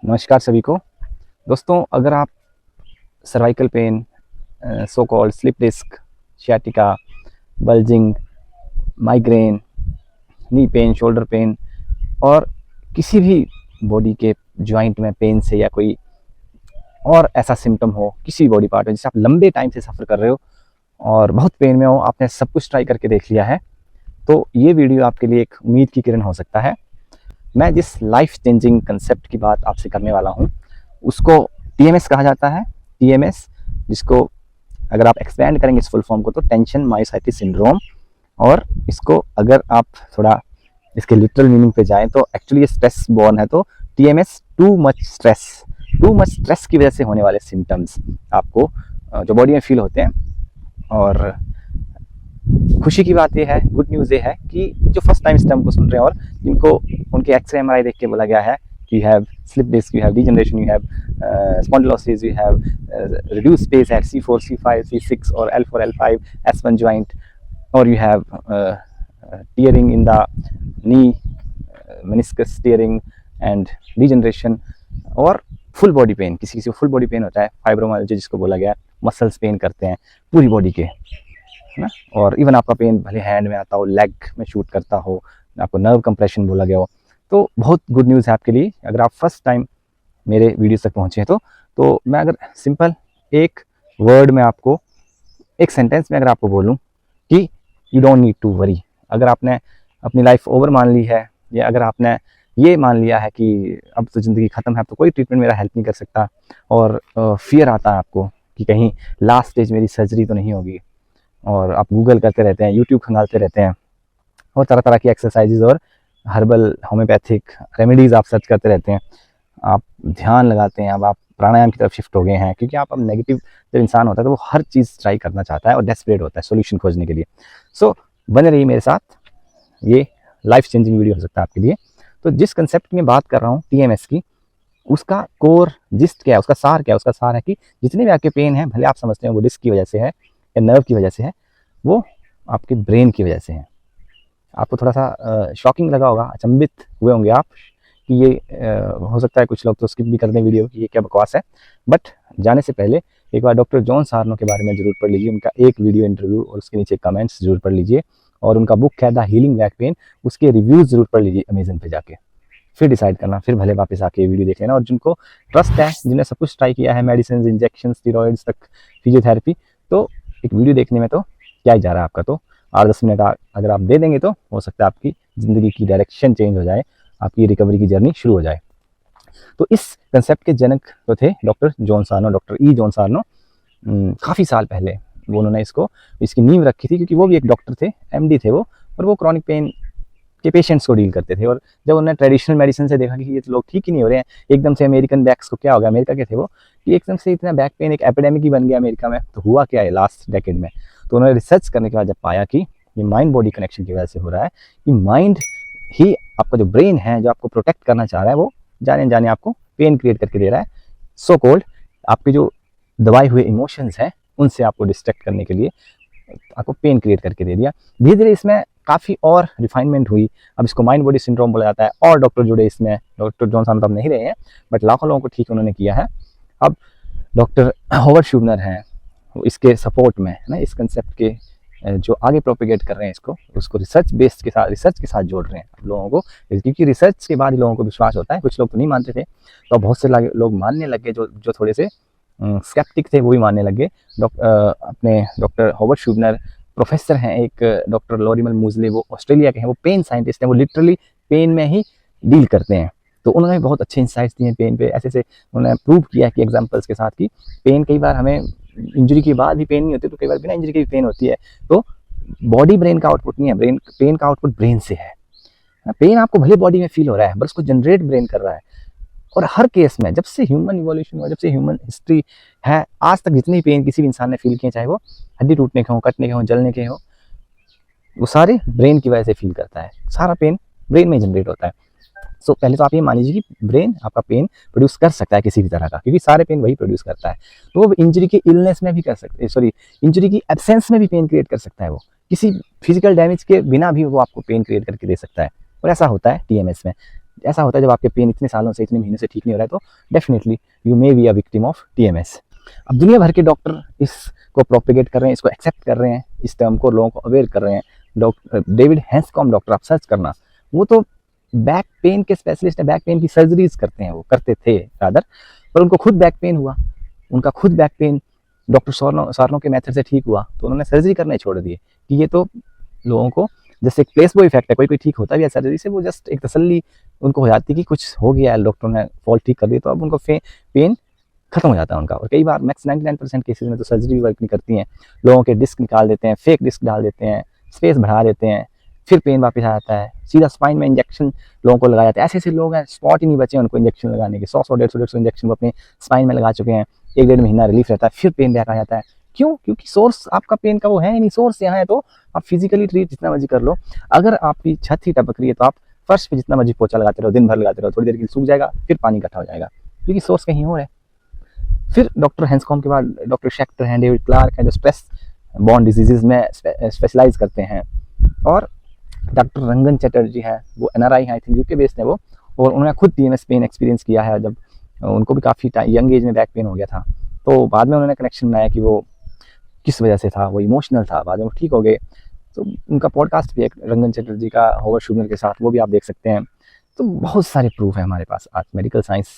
नमस्कार सभी को। दोस्तों, अगर आप cervical pain, so called slip disc, sciatica, bulging, migraine, knee pain, shoulder pain और किसी भी बॉडी के जॉइंट में पेन से या कोई और ऐसा सिम्टम हो किसी भी बॉडी पार्ट में जिससे आप लंबे टाइम से सफ़र कर रहे हो और बहुत पेन में हो, आपने सब कुछ ट्राई करके देख लिया है, तो ये वीडियो आपके लिए एक उम्मीद की किरण हो सकता है। मैं जिस लाइफ चेंजिंग कंसेप्ट की बात आपसे करने वाला हूँ उसको टीएमएस कहा जाता है। टीएमएस, जिसको अगर आप एक्सपेंड करेंगे इस फुल फॉर्म को तो टेंशन मायोसाइटिस सिंड्रोम, और इसको अगर आप थोड़ा इसके लिटरल मीनिंग पे जाएं तो एक्चुअली ये स्ट्रेस बॉर्न है। तो टीएमएस, टू मच स्ट्रेस की वजह से होने वाले सिम्टम्स आपको जो बॉडी में फील होते हैं। और खुशी की बात यह है, गुड न्यूज़ ये है कि जो फर्स्ट टाइम इस टर्म को सुन रहे हैं और जिनको उनके एक्सरे एमआरआई देख के बोला गया है कि you have slip disc, you have degeneration, you have spondylosis, you have reduce space at C4, C5, C6 और L4, L5, S1 joint, और you have tearing in the knee, meniscus tearing and degeneration, और full body pain, किसी किसी को full body pain होता है, fibromyalgia जिसको बोला गया है, मसल्स पेन करते हैं पूरी बॉडी के, है ना। और इवन आपका पेन भले हैंड में आता हो, लेग में शूट करता हो, आपको नर्व कंप्रेशन बोला गया हो, तो बहुत गुड न्यूज़ है आपके लिए अगर आप फर्स्ट टाइम मेरे वीडियो तक पहुँचे हैं। तो मैं अगर सिंपल एक वर्ड में आपको, एक सेंटेंस में अगर आपको बोलूँ कि you don't need to worry, अगर आपने अपनी लाइफ ओवर मान ली है या अगर आपने ये मान लिया है कि अब तो ज़िंदगी ख़त्म है, अब तो कोई ट्रीटमेंट मेरा हेल्प नहीं कर सकता, और फियर आता है आपको कि कहीं लास्ट स्टेज मेरी सर्जरी तो नहीं होगी, और आप गूगल करते रहते हैं, यूट्यूब खंगालते रहते हैं और तरह तरह की एक्सरसाइजेज और हर्बल होम्योपैथिक रेमेडीज़ आप सर्च करते रहते हैं, आप ध्यान लगाते हैं, अब आप प्राणायाम की तरफ शिफ्ट हो गए हैं, क्योंकि आप अब नेगेटिव जब इंसान होता है तो वो हर चीज़ ट्राई करना चाहता है और डेस्परेट होता है सोल्यूशन खोजने के लिए। सो बने रहिए मेरे साथ, ये लाइफ चेंजिंग वीडियो हो सकता है आपके लिए। तो जिस कंसेप्ट में बात कर रहा हूँ टीएमएस की, उसका कोर जिस्ट क्या है, उसका सार क्या है? उसका सार है कि जितने भी आपके पेन हैं, भले आप समझते हैं वो डिस्क की वजह से है या नर्व की वजह से है, वो आपके ब्रेन की वजह से है। आपको थोड़ा सा शॉकिंग लगा होगा, अचंभित हुए होंगे आप कि ये हो सकता है कुछ लोग तो स्किप भी कर दें वीडियो कि ये क्या बकवास है। बट जाने से पहले एक बार डॉक्टर जॉन सार्नो के बारे में ज़रूर पढ़ लीजिए, उनका एक वीडियो इंटरव्यू और उसके नीचे कमेंट्स ज़रूर पढ़ लीजिए, और उनका बुक है द हीलिंग बैक पेन, उसके रिव्यूज़ ज़रूर पढ़ लीजिए अमेजन पे जाके, फिर डिसाइड करना, फिर भले वापस आके ये वीडियो देख लेना। और जिनको ट्रस्ट है, जिन्हें सब कुछ ट्राई किया है, मेडिसिन, इंजेक्शन, स्टीरॉइड्स तक, फिजियोथेरेपी, तो एक वीडियो देखने में तो क्या ही जा रहा है आपका। तो 8-10 मिनट अगर आप दे देंगे तो हो सकता है आपकी ज़िंदगी की डायरेक्शन चेंज हो जाए, आपकी रिकवरी की जर्नी शुरू हो जाए। तो इस कंसेप्ट के जनक तो थे डॉक्टर जॉन सार्नो, डॉक्टर ई जॉन सार्नो। काफ़ी साल पहले वो उन्होंने इसकी नींव रखी थी, क्योंकि वो भी एक डॉक्टर थे, एमडी थे वो, और वो क्रॉनिक पेन के पेशेंट्स को डील करते थे। और जब उन्होंने ट्रेडिशनल मेडिसिन से देखा कि ये तो लोग ठीक ही नहीं हो रहे हैं, एकदम से अमेरिकन बैक्स को क्या हो गया, अमेरिका के थे वो, कि एकदम से इतना बैक पेन एक एपिडेमिक ही बन गया अमेरिका में, तो हुआ क्या है लास्ट डेकेड में। तो उन्होंने रिसर्च करने के बाद जब पाया कि ये माइंड बॉडी कनेक्शन की वजह से हो रहा है, कि माइंड ही आपका जो ब्रेन है, जो आपको प्रोटेक्ट करना चाह रहा है, वो जाने जाने आपको पेन क्रिएट करके दे रहा है। सो कॉल्ड आपके जो दबाए हुए इमोशंस हैं उनसे आपको डिस्ट्रैक्ट करने के लिए आपको पेन क्रिएट करके दे दिया। धीरे धीरे इसमें काफ़ी और रिफाइनमेंट हुई, अब इसको माइंड बॉडी सिंड्रोम बोला जाता है, और डॉक्टर जुड़े इसमें। डॉक्टर जॉन सार्नो तो अब नहीं रहे हैं, बट लाखों लोगों को ठीक उन्होंने किया है। अब डॉक्टर हॉवर्ड श्यूबनर हैं इसके सपोर्ट में, है ना, इस कंसेप्ट के जो आगे प्रोपेगेट कर रहे हैं उसको रिसर्च के साथ जोड़ रहे हैं लोगों को, क्योंकि रिसर्च के बाद ही लोगों को विश्वास होता है। कुछ लोग तो नहीं मानते थे, तो बहुत से लोग मानने लग गए, जो थोड़े से स्केप्टिक थे वो भी मानने लग गए। अपने डॉक्टर हॉवर्ड श्यूबनर प्रोफेसर हैं, एक डॉक्टर लॉरिमल मूजले, वो ऑस्ट्रेलिया के हैं, वो पेन साइंटिस्ट हैं, वो लिटरली पेन में ही डील करते हैं। तो उन्होंने बहुत अच्छे इंसाइट्स दिए हैं पेन पे, ऐसे उन्होंने प्रूव किया कि एग्जांपल्स के साथ कि पेन कई बार हमें इंजरी के बाद भी पेन नहीं होती, तो कई बार बिना इंजरी के भी पेन होती है। तो बॉडी ब्रेन का आउटपुट नहीं है, पेन का आउटपुट ब्रेन से है। पेन आपको भले बॉडी में फील हो रहा है, बस उसको जनरेट ब्रेन कर रहा है। और हर केस में जब से ह्यूमन इवोल्यूशन हुआ, जब से ह्यूमन हिस्ट्री है, आज तक जितने पेन किसी भी इंसान ने फील किए, चाहे वो हड्डी टूटने के हों, कटने के हों, जलने के हों, वो सारे ब्रेन की वजह से फील करता है। सारा पेन ब्रेन में जनरेट होता है। सो पहले तो आप ये मान लीजिए कि ब्रेन आपका पेन प्रोड्यूस कर सकता है किसी भी तरह का, क्योंकि सारे पेन वही प्रोड्यूस करता है। तो वो इंजरी के इलनेस में भी कर सकते, सॉरी, इंजरी की एब्सेंस में भी पेन क्रिएट कर सकता है। वो किसी फिजिकल डैमेज के बिना भी वो आपको पेन क्रिएट करके दे सकता है, और ऐसा होता है टीएमएस में। ऐसा होता है जब आपके पेन इतने सालों से, इतने महीनों से ठीक नहीं हो रहा है, तो definitely you may be a victim of TMS। अब दुनिया भर के डॉक्टर इसको प्रोपेगेट कर रहे हैं, इसको एक्सेप्ट कर रहे हैं, इस टर्म को लोगों को अवेयर कर रहे हैं। डॉक्टर डेविड हैंसकॉम, डॉक्टर आप सर्च करना, वो तो बैक पेन के स्पेशलिस्ट है, बैक पेन की सर्जरीज करते हैं, वो करते थे रादर, पर उनको खुद बैक पेन हुआ, उनका खुद बैक पेन डॉक्टर सार्नो के मेथड से ठीक हुआ, तो उन्होंने सर्जरी करना ही छोड़ दिए कि ये तो लोगों को जैसे एक प्लेसबो इफेक्ट है, कोई ठीक होता भी है सर्जरी से, वो जस्ट एक तसल्ली उनको हो जाती कि कुछ हो गया है, डॉक्टर ने फॉल्ट ठीक कर दिया, तो अब उनको पेन खत्म हो जाता है उनका। और कई बार मैक्स 99% केसेस में तो सर्जरी भी वर्क नहीं करती हैं, लोगों के डिस्क निकाल देते हैं, फेक डिस्क डाल देते हैं, स्पेस बढ़ा देते हैं, फिर पेन वापस आ जाता है, सीधा स्पाइन में इंजेक्शन लोगों को लगाया जाता है। ऐसे ऐसे लोग हैं, स्पॉट ही नहीं बचे उनको इंजेक्शन लगाने के, 100-150 इंजेक्शन वो अपने स्पाइन में लगा चुके हैं, 1-1.5 महीना रिलीफ रहता है, फिर पेन बैक आ जाता है। क्यों? क्योंकि सोर्स आपका पेन का वो है ही नहीं, सोर्स यहाँ है, तो आप फिजिकली ट्रीट जितना मर्जी कर लो, अगर आपकी छत ही टपक रही है तो आप फर्श पे जितना मर्जी पोछा लगाते रहो, दिन भर लगाते रहो, थोड़ी देर के लिए सूख जाएगा, फिर पानी इकट्ठा हो जाएगा, क्योंकि सोर्स कहीं और है। फिर डॉक्टर हैंसकॉम के बाद डॉक्टर शेक्टर हैं, डेविड क्लार्क हैं, जो स्ट्रेस बॉर्न डिजीजेज में स्पेशलाइज करते हैं, और डॉक्टर रंगन चटर्जी हैं, वो NRI हैं, आई थिंक UK बेस्ड हैं वो, और उन्होंने खुद TMS पेन एक्सपीरियंस किया है, जब उनको भी काफ़ी यंग एज में बैक पेन हो गया था, तो बाद में उन्होंने कनेक्शन बनाया कि वो किस वजह से था, वो इमोशनल था, बाद में वो ठीक हो गए। तो उनका पॉडकास्ट भी है रंगन चटर्जी का हॉवर्ड शूगर के साथ, वो भी आप देख सकते हैं। तो बहुत सारे प्रूफ है हमारे पास आज मेडिकल साइंस,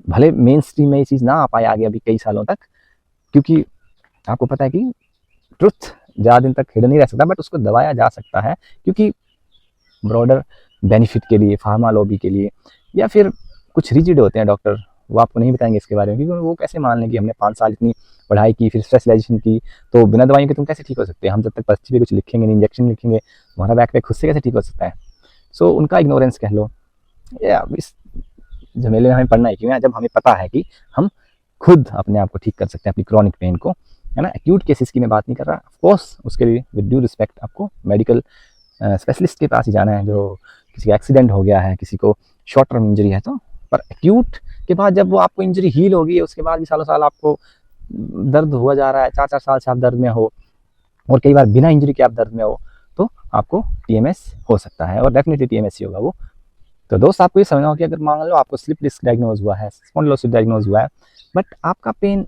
भले मेन स्ट्रीम में ये चीज़ ना आ पाए आगे अभी कई सालों तक, क्योंकि आपको पता है कि ट्रुथ ज़्यादा दिन तक हिडन नहीं रह सकता, बट उसको दबाया जा सकता है, क्योंकि ब्रॉडर बेनिफिट के लिए, फार्मा लॉबी के लिए, या फिर कुछ रिजिड होते हैं डॉक्टर, वो आपको नहीं बताएंगे इसके बारे में, क्योंकि वो कैसे मान लें कि हमने 5 साल इतनी पढ़ाई की, फिर स्पेशलाइजेशन की, तो बिना दवाइयों के तुम कैसे ठीक हो सकते हैं, हम जब तक पर्ची पे कुछ लिखेंगे नहीं, इंजेक्शन लिखेंगे, तुम्हारा बैक पे खुद से कैसे ठीक हो सकता है। सो उनका इग्नोरेंस कह लो, या इस झमेले में हमें पढ़ना ही क्यों है, जब हमें पता है कि हम खुद अपने आप को ठीक कर सकते हैं, अपनी क्रॉनिक पेन को, है ना। एक्यूट केसेस की मैं बात नहीं कर रहा, ऑफकोर्स उसके लिए विद ड्यू रिस्पेक्ट आपको मेडिकल स्पेशलिस्ट के पास ही जाना है, जो किसी का एक्सीडेंट हो गया है, किसी को शॉर्ट टर्म इंजरी है, तो पर एक्यूट के बाद जब वो आपको इंजरी हील होगी, उसके बाद भी सालों साल आपको दर्द हुआ जा रहा है, 4-4 साल से आप दर्द में हो, और कई बार बिना इंजरी के आप दर्द में हो, तो आपको TMS हो सकता है, और डेफिनेटली TMS ही होगा वो। तो दोस्त आपको ये समझना हो कि अगर मान लो आपको स्लिप डिस्क डायग्नोज हुआ है, स्पॉन्डिलोसिस डायग्नोज हुआ है, बट आपका पेन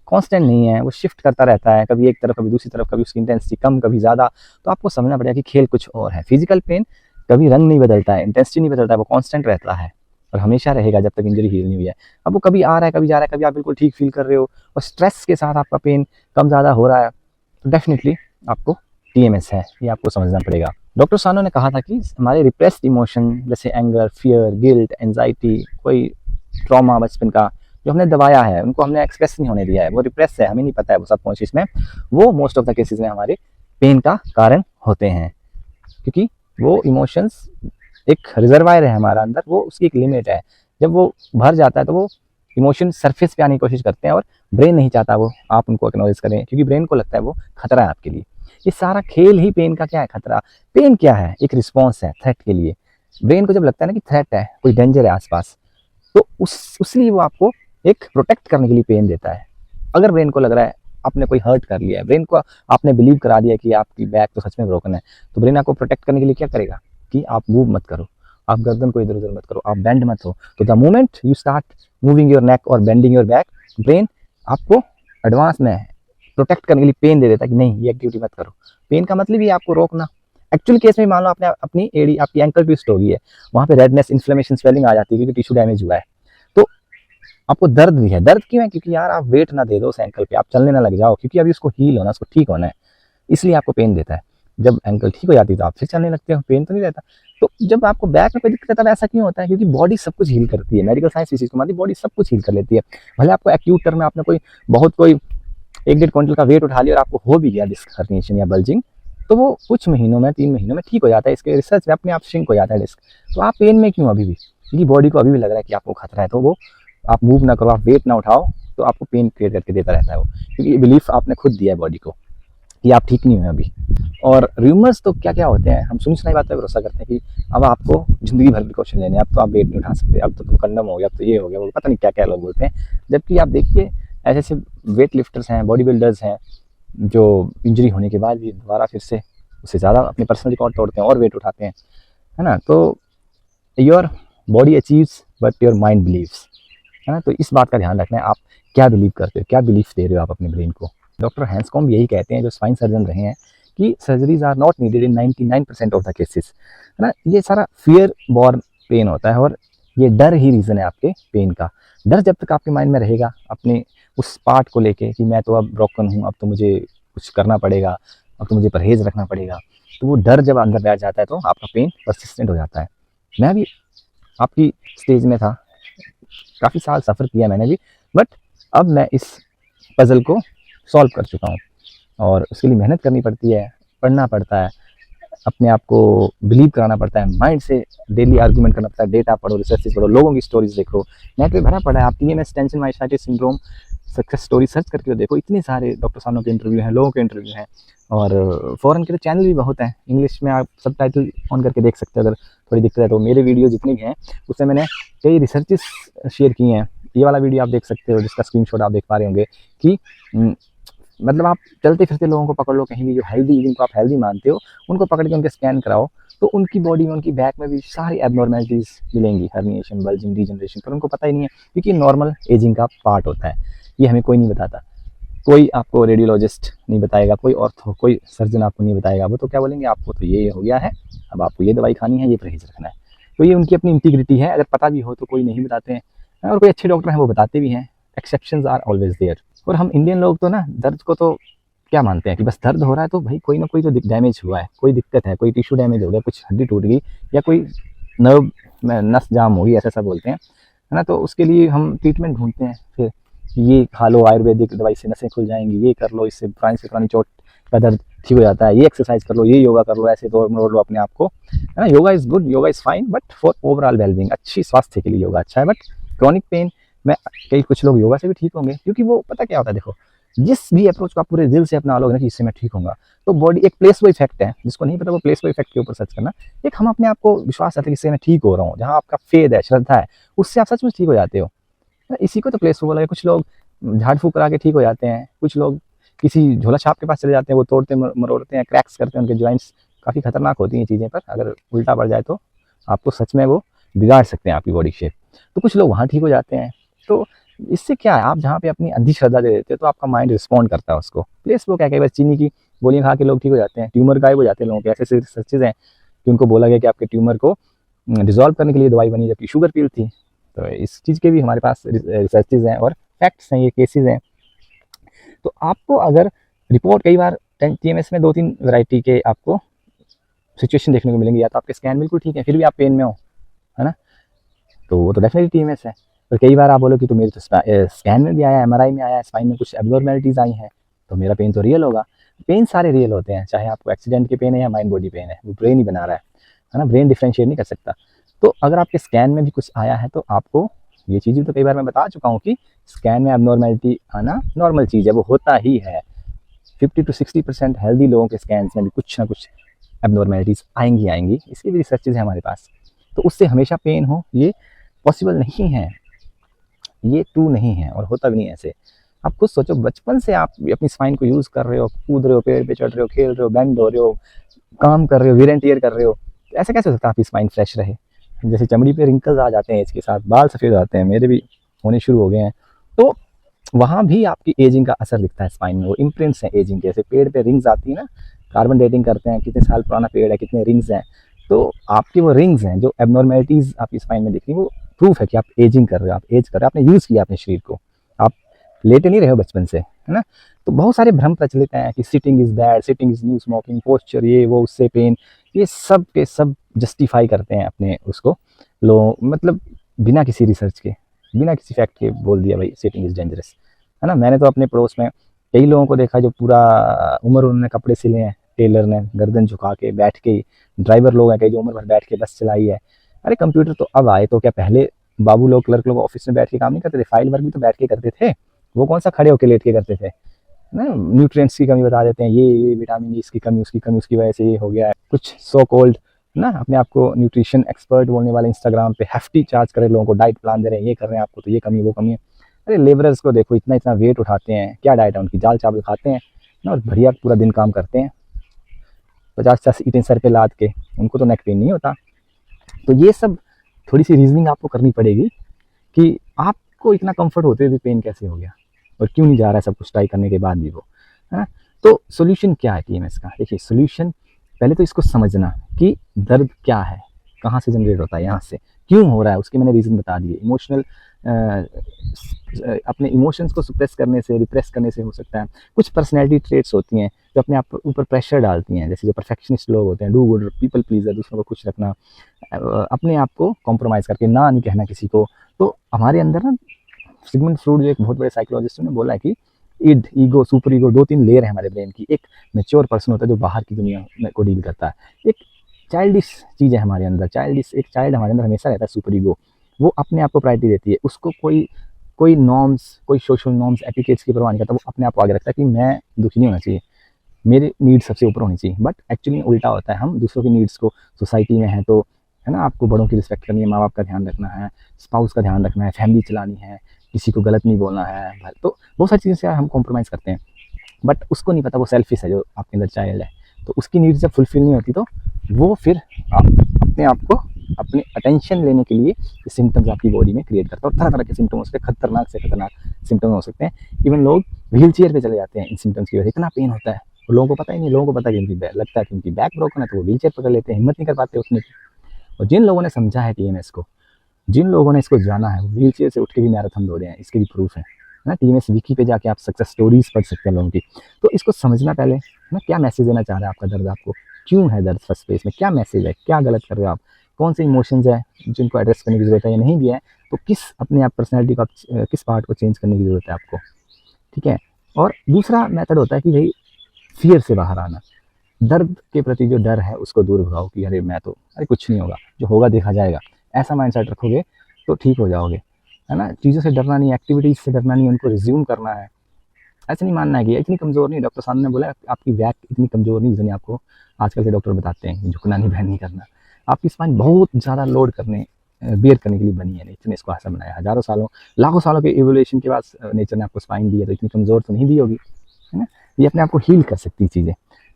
कांस्टेंट नहीं है, वो शिफ्ट करता रहता है, कभी एक तरफ कभी दूसरी तरफ, कभी उसकी इंटेंसिटी कम कभी ज़्यादा, तो आपको समझना पड़ेगा कि खेल कुछ और है। फिजिकल पेन कभी रंग नहीं बदलता है, इंटेंसिटी नहीं बदलता है, वो कांस्टेंट रहता है और हमेशा रहेगा जब तक इंजरी हील नहीं हुई है। अब वो कभी आ रहा है, कभी जा रहा है, कभी आप बिल्कुल ठीक फील कर रहे हो, और स्ट्रेस के साथ आपका पेन कम ज़्यादा हो रहा है, तो डेफिनेटली आपको TMS है, ये आपको समझना पड़ेगा। डॉक्टर सानो ने कहा था कि हमारे रिप्रेस्ड इमोशन जैसे एंगर, फियर, गिल्ट, एंजाइटी, कोई ट्रॉमा बचपन का जो हमने दबाया है, उनको हमने एक्सप्रेस नहीं होने दिया है, वो रिप्रेस है, हमें नहीं पता है, वो सबकॉन्शियस में, वो मोस्ट ऑफ द केसेस में हमारे पेन का कारण होते हैं, क्योंकि वो इमोशंस एक रिजर्वायर है हमारा अंदर, वो उसकी एक लिमिट है, जब वो भर जाता है तो वो इमोशन सरफेस पे आने की कोशिश करते हैं, और ब्रेन नहीं चाहता वो आप उनको एक्नॉलेज करें, क्योंकि ब्रेन को लगता है वो खतरा है आपके लिए। ये सारा खेल ही पेन का क्या है, खतरा। पेन क्या है, एक रिस्पॉन्स है थ्रेट के लिए। ब्रेन को जब लगता है ना कि थ्रेट है, कोई डेंजर है आसपास, तो उसलिए वो आपको एक प्रोटेक्ट करने के लिए पेन देता है। अगर ब्रेन को लग रहा है आपने कोई हर्ट कर लिया है, ब्रेन को आपने बिलीव करा दिया कि आपकी बैक तो सच में ब्रोकन है, तो ब्रेन आपको प्रोटेक्ट करने के लिए क्या करेगा कि आप मूव मत करो, आप गर्दन को इधर उधर मत करो, आप बेंड मत हो। तो the moment you start moving your neck और बेंडिंग योर बैक, ब्रेन आपको एडवांस में प्रोटेक्ट करने के लिए पेन दे देता है कि नहीं, ये एक्टिविटी मत करो। पेन का मतलब ही आपको रोकना। एक्चुअल केस में मान लो आपने अपनी एडी, आपकी एंकल ट्विस्ट हो गई है, वहाँ पे रेडनेस, इन्फ्लेमेशन, स्वेलिंग आ जाती है क्योंकि टिश्यू डैमेज हुआ है, तो आपको दर्द भी है। दर्द क्यों है? क्योंकि यार आप वेट ना दे दो उस एंकल पे, आप चलने ना लग जाओ, क्योंकि अभी उसको हील होना, उसको ठीक होना है, इसलिए आपको पेन देता है। जब एंकल ठीक हो जाती है तो आप फिर चलने लगते हो, पेन तो नहीं रहता। तो जब आपको बैक में कोई दिक्कत है, ऐसा क्यों होता है? क्योंकि बॉडी सब कुछ हील करती है। मेडिकल साइंस इस चीज़ को मानती है, बॉडी सब कुछ हील कर लेती है। भले आपको एक्यूट टर्म में आपने कोई 1-1.5 क्विंटल का वेट उठा लिया और आपको हो भी गया डिस्क हर्निएशन या बल्जिंग, तो वो कुछ महीनों में, 3 महीनों में ठीक हो जाता है। इसके रिसर्च में अपने आप श्रिंक हो जाता है डिस्क। तो आप पेन में क्यों अभी भी? क्योंकि बॉडी को अभी भी लग रहा है कि आपको खतरा है, तो वो आप मूव ना करो, आप वेट ना उठाओ, तो आपको पेन क्रिएट करके देता रहता है वो, क्योंकि बिलीफ आपने खुद दिया है बॉडी को कि आप ठीक नहीं हुए अभी। और र्यूमर्स तो क्या क्या होते हैं, हम सुनी सुनाई बात पर भरोसा करते हैं कि अब आपको जिंदगी भर प्रिकॉशन लेने, अब तो आप वेट नहीं उठा सकते, अब तो तुम कंडम हो गया, अब तो ये हो गया, वो पता नहीं क्या क्या लोग बोलते हैं। जबकि आप देखिए ऐसे ऐसे वेट लिफ्टर्स हैं, बॉडी बिल्डर्स हैं, जो इंजरी होने के बाद भी दोबारा फिर से उससे ज़्यादा अपने पर्सनल रिकॉर्ड तोड़ते हैं और वेट उठाते हैं, है ना। तो your body achieves but your mind believes, है ना। तो इस बात का ध्यान रखना है, आप क्या बिलीव करते हो, क्या बिलीफ दे रहे हो आप अपने ब्रेन को। डॉक्टर हैंसकॉम्ब यही कहते हैं, जो स्पाइन सर्जन रहे हैं, कि surgeries are not needed in 99% of the cases, है ना। ये सारा फियर बॉर्न पेन होता है, और ये डर ही रीज़न है आपके पेन का। डर जब तक आपके माइंड में रहेगा अपने उस पार्ट को लेके कि मैं तो अब ब्रोकन हूँ, अब तो मुझे कुछ करना पड़ेगा, अब तो मुझे परहेज़ रखना पड़ेगा, तो वो डर जब अंदर बैठ जाता है तो आपका पेन परसिस्टेंट हो जाता है। मैं भी आपकी स्टेज में था, काफ़ी साल सफ़र किया मैंने भी, बट अब मैं इस पज़ल को सॉल्व कर चुका हूँ, और उसके लिए मेहनत करनी पड़ती है, पढ़ना पड़ता है, अपने आप को बिलीव कराना पड़ता है, माइंड से डेली आर्गूमेंट करना पड़ता है, डेटा पढ़ो, रिसर्चेस पढ़ो, लोगों की स्टोरीज देखो। नेट पे भरा पड़ा है, आप TMS tension myositis syndrome success story search करके देखो, इतने सारे डॉक्टर साहब के इंटरव्यू हैं, लोगों के इंटरव्यू हैं, और फॉरेन के तो चैनल भी बहुत हैं, इंग्लिश में आप सब टाइटल ऑन करके देख सकते हो अगर थोड़ी दिक्कत है तो। मेरे वीडियो जितने भी हैं उसमें मैंने कई रिसर्चेस शेयर किए हैं। ये वाला वीडियो आप देख सकते हो, जिसका स्क्रीनशॉट आप देख पा रहे होंगे, कि मतलब आप चलते फिरते लोगों को पकड़ लो कहीं भी, जो हेल्दी, जिनको आप हेल्दी मानते हो, उनको पकड़ के उनके स्कैन कराओ, तो उनकी बॉडी में, उनकी बैक में भी सारी एबनॉर्मेलिटीज़ मिलेंगी, हर्निएशन, बल्जिंग, डीजनरेशन, पर उनको पता ही नहीं है, क्योंकि नॉर्मल एजिंग का पार्ट होता है। ये हमें कोई नहीं बताता, कोई आपको रेडियोलॉजिस्ट नहीं बताएगा, कोई ऑर्थो, कोई सर्जन आपको नहीं बताएगा। वो तो क्या बोलेंगे, आपको तो ये हो गया है, अब आपको ये दवाई खानी है, ये परहेज रखना है। तो ये उनकी अपनी इंटीग्रिटी है, अगर पता भी हो तो कोई नहीं बताते हैं, और कोई अच्छे डॉक्टर हैं वो बताते भी हैं। Exceptions are always there. और हम इंडियन लोग तो ना दर्द को तो क्या मानते हैं कि बस दर्द हो रहा है तो भाई कोई ना कोई तो डैमेज हुआ है, कोई दिक्कत है, कोई टिश्यू डैमेज हो गया, कुछ हड्डी टूट गई, या कोई नर्व में नस जाम हो गई, ऐसा सब बोलते हैं, है ना। तो उसके लिए हम ट्रीटमेंट ढूंढते हैं, फिर ये खा लो आयुर्वेदिक दवाई से नसें खुल जाएंगी, ये कर लो, इससे पुरानी से पुरानी चोट का दर्द ठीक हो जाता है, ये एक्सरसाइज कर लो, ये योगा कर लो, ऐसे तो मोड़ लो अपने आप को, है ना। Yoga is good, yoga is fine, but for overall wellbeing, अच्छी स्वास्थ्य के लिए योगा अच्छा है। बट क्रॉनिक पेन में कुछ लोग योगा से भी ठीक होंगे, क्योंकि वो पता क्या होता है, देखो जिस भी अप्रोच को आप पूरे दिल से अपना लोगे ना कि इससे मैं ठीक होऊंगा, तो बॉडी एक प्लेसबो इफेक्ट है, जिसको नहीं पता वो प्लेसबो इफेक्ट के ऊपर सर्च करना। एक हम अपने आप को विश्वास आते हैं कि इससे मैं ठीक हो रहा हूँ, जहाँ आपका फेद है, श्रद्धा है, उससे आप सच में ठीक हो जाते हो। इसी को तो प्लेसबो बोला है। कुछ लोग झाड़ फूक करा के ठीक हो जाते हैं, कुछ लोग किसी झोला छाप के पास चले जाते हैं, वो तोड़ते मरोड़ते हैं, क्रैक्स करते हैं, उनके जॉइंट्स, काफ़ी खतरनाक होती हैं चीज़ें, पर अगर उल्टा पड़ जाए तो आपको सच में वो बिगाड़ सकते हैं आपकी बॉडी शेप। तो कुछ लोग वहाँ ठीक हो जाते हैं। तो इससे क्या है, आप जहाँ पे अपनी अंधी श्रद्धा दे देते हो तो आपका माइंड रिस्पॉन्ड करता है उसको। प्लेसबो क्या है, बस चीनी की गोलियाँ खा के लोग ठीक हो जाते हैं, ट्यूमर गायब हो जाते हैं लोगों के। ऐसे रिसर्चेज हैं कि उनको बोला गया कि आपके ट्यूमर को डिजॉल्व करने के लिए दवाई बनी, जबकि शुगर पील थी। तो इस चीज़ के भी हमारे पास रिसर्चेज हैं और फैक्ट्स हैं, ये केसेज हैं। तो आपको अगर रिपोर्ट, कई बार TMS में 2-3 वैरायटी के आपको सिचुएशन देखने को मिलेंगे, या तो आपके स्कैन बिल्कुल ठीक है फिर भी आप पेन में हो, है ना, तो वो तो डेफिनेटली TMS है। और कई बार आप बोलो कि तो मेरे तो स्कैन में भी आया, MRI में आया, स्पाइन में कुछ एबनॉर्मेलिटीज़ आई हैं, तो मेरा पेन तो रियल होगा। पेन सारे रियल होते हैं, चाहे आपको एक्सीडेंट के पेन है या माइंड बॉडी पेन है, वो ब्रेन ही बना रहा है ना, ब्रेन डिफ्रेंशिएट नहीं कर सकता। तो अगर आपके स्कैन में भी कुछ आया है तो आपको ये चीज़ें तो कई बार मैं बता चुका हूँ कि स्कैन में एबनॉर्मेलिटी आना नॉर्मल चीज़ है, वो होता ही है। 50 to 60% हेल्दी लोगों के स्कैन में भी कुछ ना कुछ एबनॉर्मेलिटीज़ आएंगी। इसकी भी रिसर्चेज है हमारे पास। तो उससे हमेशा पेन हो ये पॉसिबल नहीं है, ये ट्रू नहीं है, और होता भी नहीं ऐसे। आप खुद सोचो, बचपन से आप अपनी स्पाइन को यूज़ कर रहे हो, कूद रहे हो, पेड़ पे चढ़ रहे हो, खेल रहे हो, बेंड हो रहे हो, काम कर रहे हो, वियर एंड टियर कर रहे हो, ऐसे कैसे हो सकता है आपकी स्पाइन फ्रेश रहे। जैसे चमड़ी पे रिंकल्स आ जाते हैं एज के साथ, बाल सफ़ेद आते हैं, मेरे भी होने शुरू हो गए हैं, तो वहाँ भी आपकी एजिंग का असर दिखता है स्पाइन में। वो इम्प्रिंट्स हैं एजिंग के, जैसे पेड़ पे रिंग्स आती है ना, कार्बन डेटिंग करते हैं, कितने साल पुराना पेड़ है, कितने रिंग्स हैं, तो आपकी वो रिंग्स हैं जो एबनॉर्मेलिटीज़ आपकी स्पाइन में दिख रही है, वो प्रूफ है कि आप एजिंग कर रहे हो, आप एज कर रहे हो, आपने यूज़ किया अपने शरीर को, आप लेटे नहीं रहे हो बचपन से, है ना। तो बहुत सारे भ्रम प्रचलित हैं कि sitting is bad, sitting is new smoking, posture, ये वो, उससे पेन, ये सब के सब जस्टिफाई करते हैं अपने उसको लोग, मतलब बिना किसी रिसर्च के, बिना किसी फैक्ट के बोल दिया भाई सिटिंग इज़ डेंजरस, है ना। मैंने तो अपने पड़ोस में कई लोगों को देखा जो पूरा उम्र उन्होंने कपड़े सिले हैं, टेलर ने गर्दन झुका के बैठ के, ड्राइवर लोग हैं कई जो उम्र भर बैठ के बस चलाई है। अरे कंप्यूटर तो अब आए, तो क्या पहले बाबू लोग, क्लर्क लोग ऑफिस में बैठ के काम नहीं करते थे, फाइल वर्क भी तो बैठ के करते थे, वो कौन सा खड़े होकर लेट के करते थे ना। न्यूट्रिएंट्स की कमी बता देते हैं, ये विटामिन इसकी कमी, उसकी कमी, उसकी वजह से ये हो गया है। कुछ सो कॉल्ड ना अपने आप को न्यूट्रिशन एक्सपर्ट बोलने वाले इंस्टाग्राम पे हेफ्टी चार्ज करे लोगों को, डाइट प्लान दे रहे हैं, ये कर रहे हैं आपको तो ये कमी वो कमी है। अरे लेबरर्स को देखो, इतना इतना वेट उठाते हैं, क्या डाइट है उनकी, दाल चावल खाते हैं ना, और बढ़िया पूरा दिन काम करते हैं, 50-50 ईंटें सर पे लाद के, उनको तो नेक पेन नहीं होता। तो ये सब थोड़ी सी रीजनिंग आपको करनी पड़ेगी कि आपको इतना कंफर्ट होते हुए भी पेन कैसे हो गया और क्यों नहीं जा रहा है सब कुछ ट्राई करने के बाद भी वो, है ना। तो सोल्यूशन क्या है टीएमएस का? देखिए सोल्यूशन, पहले तो इसको समझना कि दर्द क्या है, कहाँ से जनरेट होता है, यहाँ से क्यों हो रहा है, उसके मैंने रीज़न बता दिए। इमोशनल अपने इमोशंस को सुप्रेस करने से, रिप्रेस करने से हो सकता है। कुछ पर्सनैलिटी ट्रेट्स होती हैं जो अपने आप ऊपर प्रेशर डालती हैं, जैसे जो परफेक्शनिस्ट लोग होते हैं, डू गुड, पीपल प्लीजर, दूसरों को खुश रखना, अपने आप को कॉम्प्रोमाइज़ करके ना नहीं कहना किसी को। तो हमारे अंदर ना सिगमंड फ्रॉइड जो एक बहुत बड़े साइकोलॉजिस्ट ने बोला है कि id, ego, super ego, 2-3 layer है हमारे ब्रेन की। एक मैच्योर पर्सन होता है जो बाहर की दुनिया को डील करता है, एक चाइल्डिश चीज़ है हमारे अंदर, एक चाइल्ड हमारे अंदर हमेशा रहता है, सुपर ईगो। वो अपने आप को प्रायोरिटी देती है, उसको कोई नॉर्म्स, कोई सोशल नॉर्म्स, एटिकेट्स की परवाह नहीं करता। वो अपने आप को आगे रखता है कि मैं दुखी नहीं होना चाहिए, मेरी नीड्स सबसे ऊपर होनी चाहिए। बट एक्चुअली उल्टा होता है, हम दूसरों की नीड्स को, सोसाइटी में है तो, है ना, आपको बड़ों की रिस्पेक्ट करनी है, माँ बाप का ध्यान रखना है, स्पाउस का ध्यान रखना है, फैमिली चलानी है, किसी को गलत नहीं बोलना है, तो बहुत सारी चीज़ों से हम कॉम्प्रोमाइज़ करते हैं। बट उसको नहीं पता वो सेल्फिश है जो आपके अंदर चाइल्ड है। तो उसकी नीड्स जब फुलफिल नहीं होती तो वो फिर अपने आप को अपनी अटेंशन लेने के लिए सिम्टम्स आपकी बॉडी में क्रिएट करता है। और तरह तरह के सिम्टम्स हो सकते हैं, खतरनाक से खतरनाक सिम्टम्स हो सकते हैं। इवन लोग व्हील चेयर पर चले जाते हैं इन सिम्टम्स की वजह से, इतना पेन होता है। और लोगों को पता ही नहीं, लोगों को पता है कि उनकी लगता है कि उनकी बैक ब्रोकन है तो वो व्हील चेयर पकड़ लेते हैं, हिम्मत नहीं कर पाते उसमें। और जिन लोगों ने समझा है टीएमएस को, जिन लोगों ने इसको जाना है, व्हील चेयर से उठ के भी मैराथन दौड़े हैं, इसके भी प्रूफ है ना। टीएमएस विकी पे जाके आप सक्सेस स्टोरीज पढ़ सकते हैं लोगों की। तो इसको समझना पहले ना, क्या मैसेज देना चाह रहा है आपका दर्द, आपको क्यों है दर्द फर्स्ट प्लेस में, क्या मैसेज है, क्या गलत कर रहे हो आप, कौन से इमोशंस है जिनको एड्रेस करने की जरूरत है या नहीं भी है, तो किस अपने आप पर्सनैलिटी का किस पार्ट को चेंज करने की जरूरत है आपको, ठीक है। और दूसरा मेथड होता है कि भाई फियर से बाहर आना, दर्द के प्रति जो डर है उसको दूर भगाओ कि अरे मैं तो, अरे कुछ नहीं होगा, जो होगा देखा जाएगा, ऐसा माइंडसेट रखोगे तो ठीक हो जाओगे, है ना। चीज़ों से डरना नहीं, एक्टिविटीज़ से डरना नहीं, उनको रिज्यूम करना है। ऐसे नहीं मानना है कि इतनी कमज़ोर नहीं, डॉक्टर साहब ने बोला आपकी बैक इतनी कमज़ोर नहीं, जितनी आपको आजकल के डॉक्टर बताते हैं, झुकना नहीं, बहन नहीं करना। आपकी स्पाइन बहुत ज़्यादा लोड करने, बेयर करने के लिए बनी है, नेचर ने इसको ऐसा बनाया। हज़ारों सालों, लाखों सालों के इवोल्यूशन के बाद नेचर ने आपको स्पाइन दी है, तो इतनी कमज़ोर तो नहीं दी होगी, है ना। ये अपने आप को हील कर सकती चीज़ें।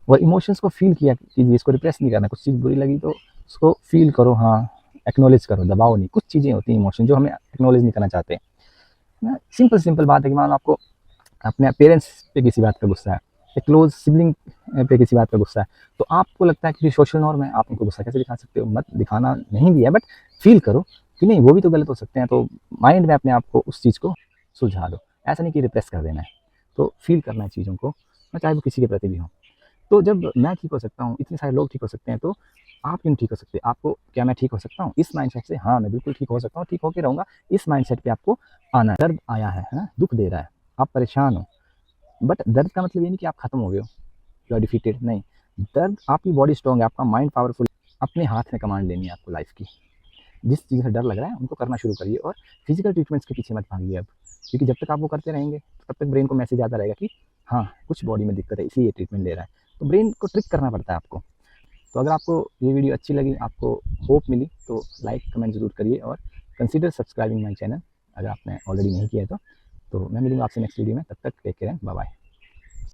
और इमोशंस को फील किया कीजिए, इसको रिप्रेस नहीं करना। कुछ चीज़ बुरी लगी तो उसको फील करो, हाँ, एक्नॉलेज करो, दबाओ नहीं। कुछ चीज़ें होती हैं इमोशन जो हमें एक्नॉलेज नहीं करना चाहते, है ना। सिंपल बात है कि मान लो आपको अपने पेरेंट्स पे किसी बात का गुस्सा है, या क्लोज सिबलिंग पे किसी बात का गुस्सा है, तो आपको लगता है कि सोशल नॉर्म है, आप उनको गुस्सा कैसे दिखा सकते हो? मत दिखाना नहीं भी है, बट फील करो कि नहीं वो भी तो गलत हो सकते हैं। तो माइंड में अपने आप को उस चीज़ को सुलझा दो, ऐसा नहीं कि रिप्रेस कर देना है। तो फील करना है चीज़ों को, चाहे वो किसी के प्रति भी हो। तो जब मैं ठीक हो सकता हूँ, इतने सारे लोग ठीक हो सकते हैं, तो आप क्यों ठीक हो सकते? आपको, क्या मैं ठीक हो सकता हूँ? इस माइंडसेट से, हाँ मैं बिल्कुल ठीक हो सकता हूँ, ठीक होके रहूँगा, इस माइंडसेट पे आपको आना है। दर्द आया है ना, दुख दे रहा है, आप परेशान हो, बट दर्द का मतलब ये नहीं कि आप खत्म हो गए हो, यू आर डिफीटेड, नहीं। दर्द, आपकी बॉडी स्ट्रॉन्ग है, आपका माइंड पावरफुल, अपने हाथ में कमांड लेनी है आपको लाइफ की। जिस चीज़ से डर लग रहा है उनको करना शुरू करिए, और फिजिकल ट्रीटमेंट्स के पीछे मत भागिए अब, क्योंकि जब तक आप वो करते रहेंगे तब तक ब्रेन को मैसेज आता रहेगा कि हाँ कुछ बॉडी में दिक्कत है, इसलिए ये ट्रीटमेंट ले रहा है। तो ब्रेन को ट्रिक करना पड़ता है आपको। तो अगर आपको ये वीडियो अच्छी लगी, आपको होप मिली, तो लाइक कमेंट ज़रूर करिए, और कंसीडर सब्सक्राइबिंग माई चैनल अगर आपने ऑलरेडी नहीं किया है तो मैं मिलूँगा आपसे नेक्स्ट वीडियो में। तब तक टेक केयर, बाय बाय।